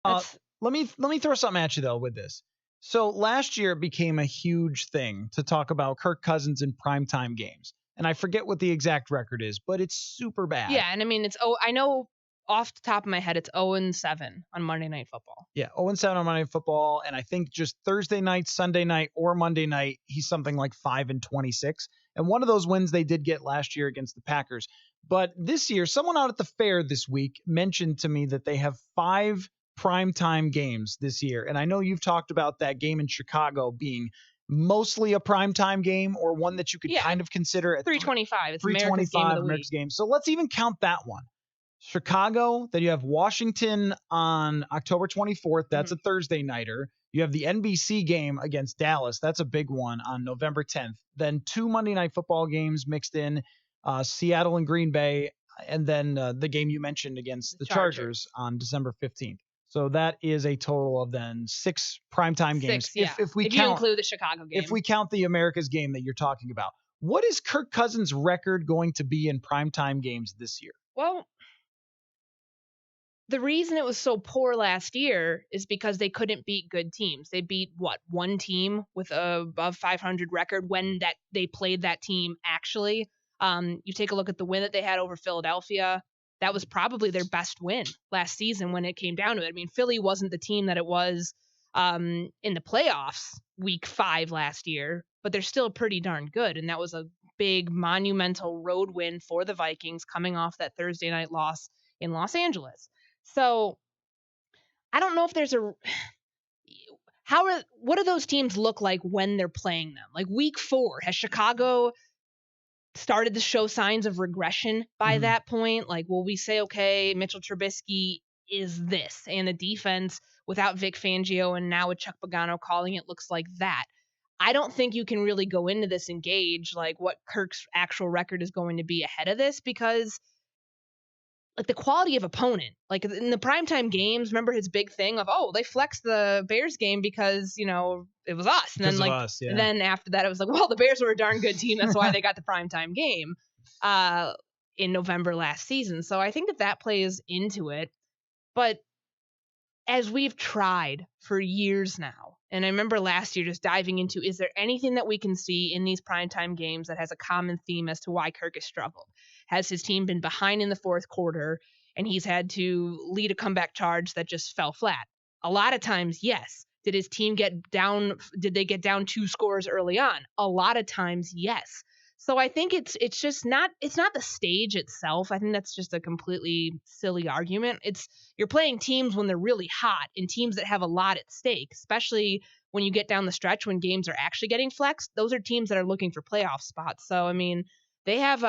Let me throw something at you though with this. So last year it became a huge thing to talk about Kirk Cousins in primetime games. And I forget what the exact record is, but it's super bad. Yeah, and I mean I know off the top of my head it's 0-7 on Monday Night Football. Yeah, 0-7 on Monday Night Football, and I think just Thursday night, Sunday night, or Monday night, he's something like 5-26. And one of those wins they did get last year against the Packers. But this year, someone out at the fair this week mentioned to me that they have 5 primetime games this year. And I know you've talked about that game in Chicago being mostly a primetime game or one that you could kind of consider at 325. It's 325 America's game. So let's even count that one. Chicago, then you have Washington on October 24th. That's a Thursday nighter. You have the NBC game against Dallas. That's a big one on November 10th. Then 2 Monday Night Football games mixed in, Seattle and Green Bay, and then the game you mentioned against the Chargers on December 15th. So that is a total of then 6 primetime games. Yeah. If you include the Chicago game. If we count the America's game that you're talking about. What is Kirk Cousins' record going to be in primetime games this year? Well, the reason it was so poor last year is because they couldn't beat good teams. They beat one team with a above 500 record when that they played that team actually. You take a look at the win that they had over Philadelphia. That was probably their best win last season when it came down to it. I mean, Philly wasn't the team that it was in the playoffs week 5 last year, but they're still pretty darn good. And that was a big monumental road win for the Vikings coming off that Thursday night loss in Los Angeles. So I don't know if there's what do those teams look like when they're playing them? Like week 4, has Chicago started to show signs of regression by that point? Like, will we say, okay, Mitchell Trubisky is this, and the defense without Vic Fangio and now with Chuck Pagano calling it looks like that? I don't think you can really go into this and gauge like what Kirk's actual record is going to be ahead of this, because like the quality of opponent, like in the primetime games, remember his big thing of, they flexed the Bears game because, it was us. And then and then after that, it was like, well, the Bears were a darn good team. That's why they got the primetime game in November last season. So I think that plays into it. But as we've tried for years now, and I remember last year just diving into, is there anything that we can see in these primetime games that has a common theme as to why Kirk has struggled? Has his team been behind in the fourth quarter and he's had to lead a comeback charge that just fell flat? A lot of times, yes. Did his team get down? Did they get down 2 scores early on? A lot of times, yes. So I think it's not the stage itself. I think that's just a completely silly argument. You're playing teams when they're really hot and teams that have a lot at stake, especially when you get down the stretch when games are actually getting flexed. Those are teams that are looking for playoff spots. So I mean, they have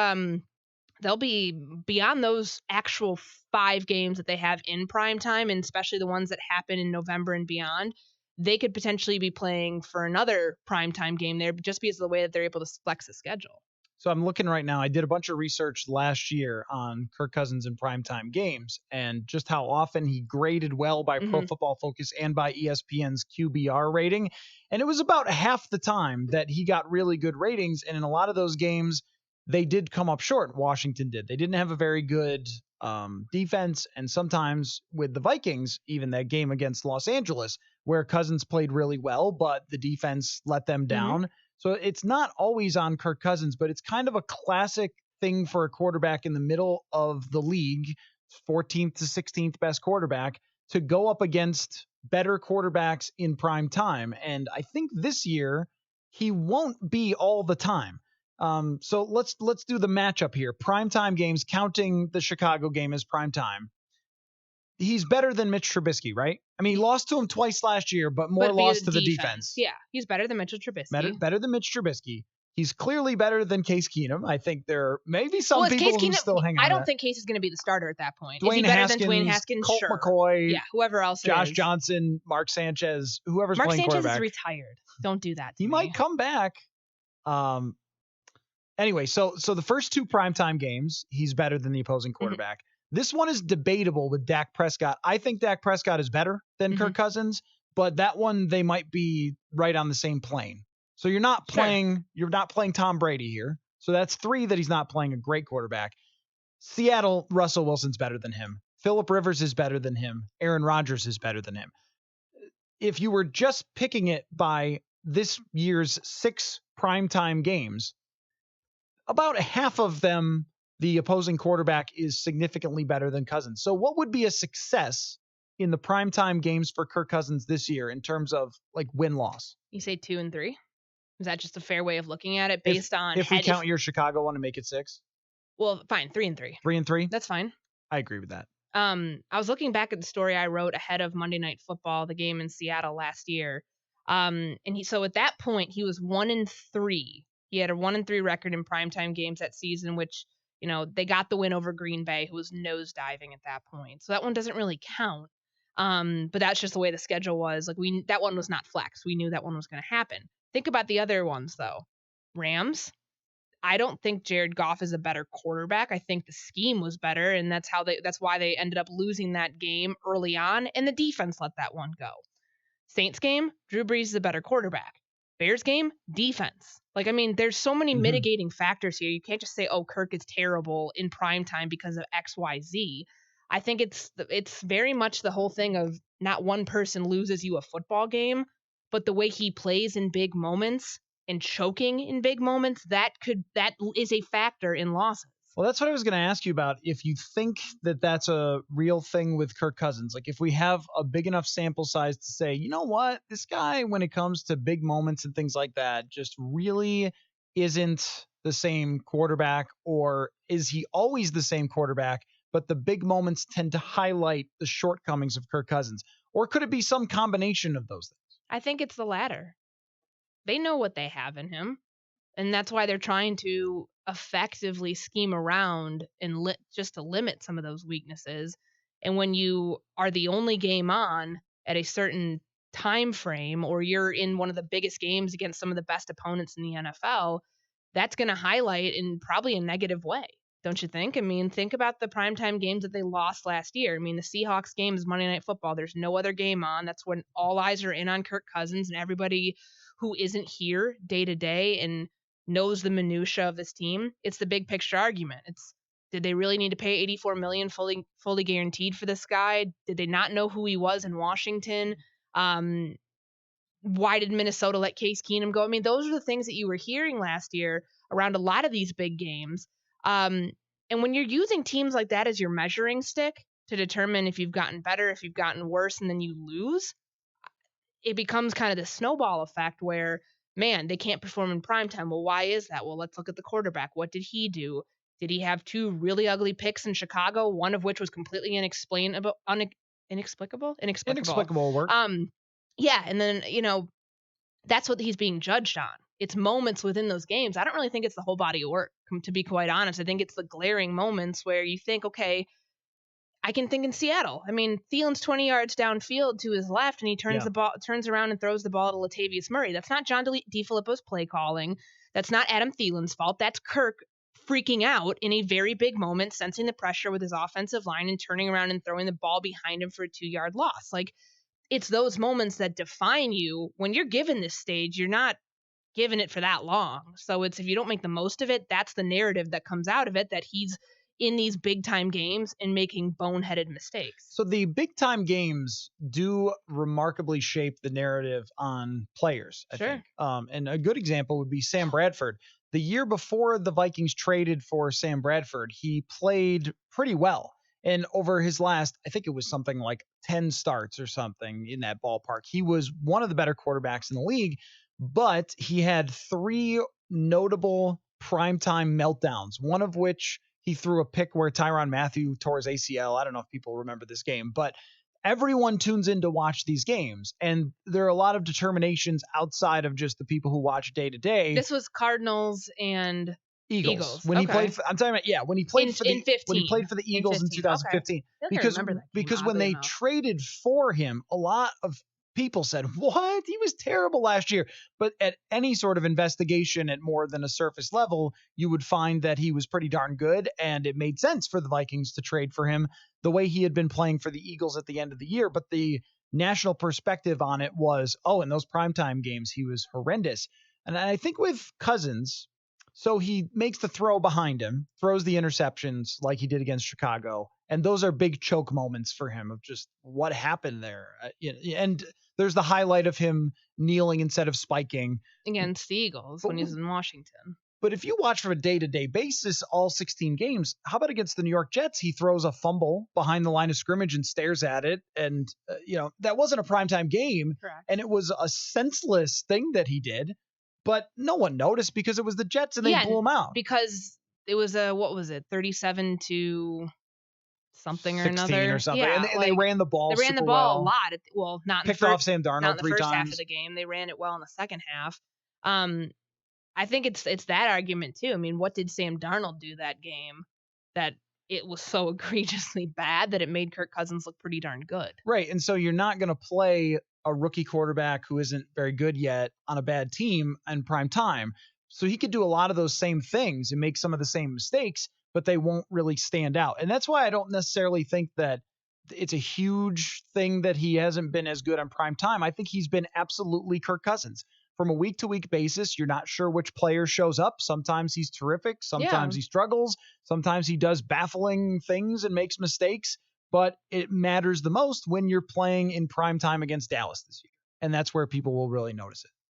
they'll be beyond those actual 5 games that they have in prime time, and especially the ones that happen in November and beyond. They could potentially be playing for another primetime game there just because of the way that they're able to flex the schedule. So I'm looking right now. I did a bunch of research last year on Kirk Cousins in primetime games and just how often he graded well by Pro Football Focus and by ESPN's QBR rating. And it was about half the time that he got really good ratings. And in a lot of those games, they did come up short. Washington did. They didn't have a very good defense. And sometimes with the Vikings, even that game against Los Angeles, where Cousins played really well, but the defense let them down. So it's not always on Kirk Cousins, but it's kind of a classic thing for a quarterback in the middle of the league, 14th to 16th best quarterback, to go up against better quarterbacks in prime time. And I think this year he won't be all the time. So let's do the matchup here. Primetime games, counting the Chicago game as primetime. He's better than Mitch Trubisky, right? I mean, he lost to him twice last year, but more lost to the defense. Yeah, he's better than Mitchell Trubisky. Better than Mitch Trubisky. He's clearly better than Case Keenum. I think there may be some people who still hang on. I don't think Case is going to be the starter at that point. Is he better than Dwayne Haskins? Colt Sure. McCoy. Yeah, whoever else. Josh Johnson, Mark Sanchez, whoever's playing quarterback. Mark Sanchez is retired. Don't do that. He might come back. Anyway, so the first 2 primetime games, he's better than the opposing quarterback. This one is debatable with Dak Prescott. I think Dak Prescott is better than Kirk Cousins, but that one they might be right on the same plane. So you're not playing Tom Brady here. So that's 3 that he's not playing a great quarterback. Seattle, Russell Wilson's better than him. Phillip Rivers is better than him. Aaron Rodgers is better than him. If you were just picking it by this year's 6 primetime games, about half of them, the opposing quarterback is significantly better than Cousins. So what would be a success in the primetime games for Kirk Cousins this year in terms of like win-loss? You say 2 and 3? Is that just a fair way of looking at it based on if we count your Chicago one and make it 6? Well, fine, 3 and 3. 3 and 3? That's fine. I agree with that. I was looking back at the story I wrote ahead of Monday Night Football, the game in Seattle last year. So at that point he was 1 and 3. He had a 1 and 3 record in primetime games that season, which, they got the win over Green Bay, who was nosediving at that point. So that one doesn't really count. But that's just the way the schedule was. Like that one was not flex. We knew that one was going to happen. Think about the other ones though. Rams. I don't think Jared Goff is a better quarterback. I think the scheme was better, and that's why they ended up losing that game early on, and the defense let that one go. Saints game, Drew Brees is a better quarterback. Bears game, defense. There's so many mitigating factors here. You can't just say, oh, Kirk is terrible in primetime because of XYZ. I think it's very much the whole thing of not one person loses you a football game, but the way he plays in big moments and choking in big moments, that is a factor in losses. Well, that's what I was going to ask you about. If you think that that's a real thing with Kirk Cousins, like if we have a big enough sample size to say, you know what, this guy, when it comes to big moments and things like that, just really isn't the same quarterback, or is he always the same quarterback, but the big moments tend to highlight the shortcomings of Kirk Cousins? Or could it be some combination of those things? I think it's the latter. They know what they have in him, and that's why they're trying to effectively scheme around and just to limit some of those weaknesses. And when you are the only game on at a certain time frame, or you're in one of the biggest games against some of the best opponents in the NFL, that's going to highlight in probably a negative way. Don't you think? Think about the primetime games that they lost last year. The Seahawks game is Monday Night Football. There's no other game on. That's when all eyes are in on Kirk Cousins, and everybody who isn't here day to day and knows the minutia of this team. It's the big picture argument. Did they really need to pay $84 million fully guaranteed for this guy? Did they not know who he was in Washington? Why did Minnesota let Case Keenum go? Those are the things that you were hearing last year around a lot of these big games. And when you're using teams like that as your measuring stick to determine if you've gotten better, if you've gotten worse, and then you lose, it becomes kind of the snowball effect where, man, they can't perform in primetime. Well, why is that? Well, let's look at the quarterback. What did he do? Did he have 2 really ugly picks in Chicago, one of which was completely inexplicable? Inexplicable work. Yeah, and then, that's what he's being judged on. It's moments within those games. I don't really think it's the whole body of work, to be quite honest. I think it's the glaring moments where you think, okay, I can think in Seattle. Thielen's 20 yards downfield to his left, and he turns around and throws the ball to Latavius Murray. That's not John DeFilippo's play calling. That's not Adam Thielen's fault. That's Kirk freaking out in a very big moment, sensing the pressure with his offensive line and turning around and throwing the ball behind him for a 2-yard loss. It's those moments that define you. When you're given this stage, you're not given it for that long. So if you don't make the most of it, that's the narrative that comes out of it, that he's in these big time games and making boneheaded mistakes. So the big time games do remarkably shape the narrative on players, I think. And a good example would be Sam Bradford. The year before the Vikings traded for Sam Bradford, he played pretty well. And over his last, I think it was something like 10 starts or something in that ballpark, he was one of the better quarterbacks in the league, but he had 3 notable primetime meltdowns, one of which he threw a pick where Tyrann Mathieu tore his ACL. I don't know if people remember this game, but everyone tunes in to watch these games. And there are a lot of determinations outside of just the people who watch day to day. This was Cardinals and Eagles. When he played for, I'm talking about, when he played for the Eagles in 2015. Okay. Because when they traded for him, a lot of people said, what? He was terrible last year. But at any sort of investigation at more than a surface level, you would find that he was pretty darn good, and it made sense for the Vikings to trade for him the way he had been playing for the Eagles at the end of the year. But the national perspective on it was, in those primetime games, he was horrendous. And I think with Cousins, so he makes the throw behind him, throws the interceptions like he did against Chicago, And those are big choke moments for him of just what happened there. And there's the highlight of him kneeling instead of spiking against the Eagles when he's in Washington. But if you watch from a day-to-day basis, all 16 games, how about against the New York Jets? He throws a fumble behind the line of scrimmage and stares at it. And, that wasn't a primetime game. Correct. And it was a senseless thing that he did. But no one noticed because it was the Jets and they blew him out. Because it was 37 to something or 16 another. or something. Yeah, And they ran the ball They ran the ball a lot. Not picked in the off Sam Darnold not in the 3 first times. half of the game. They ran it well in the second half. I think it's that argument too. I mean, what did Sam Darnold do that game that it was so egregiously bad that it made Kirk Cousins look pretty darn good? Right. And so you're not going to play a rookie quarterback who isn't very good yet on a bad team in prime time. So he could do a lot of those same things and make some of the same mistakes, but they won't really stand out. And that's why I don't necessarily think that it's a huge thing that he hasn't been as good on prime time. I think he's been absolutely Kirk Cousins. From a week-to-week basis, you're not sure which player shows up. Sometimes he's terrific. Sometimes he struggles. Sometimes he does baffling things and makes mistakes. But it matters the most when you're playing in prime time against Dallas this year. And that's where people will really notice it.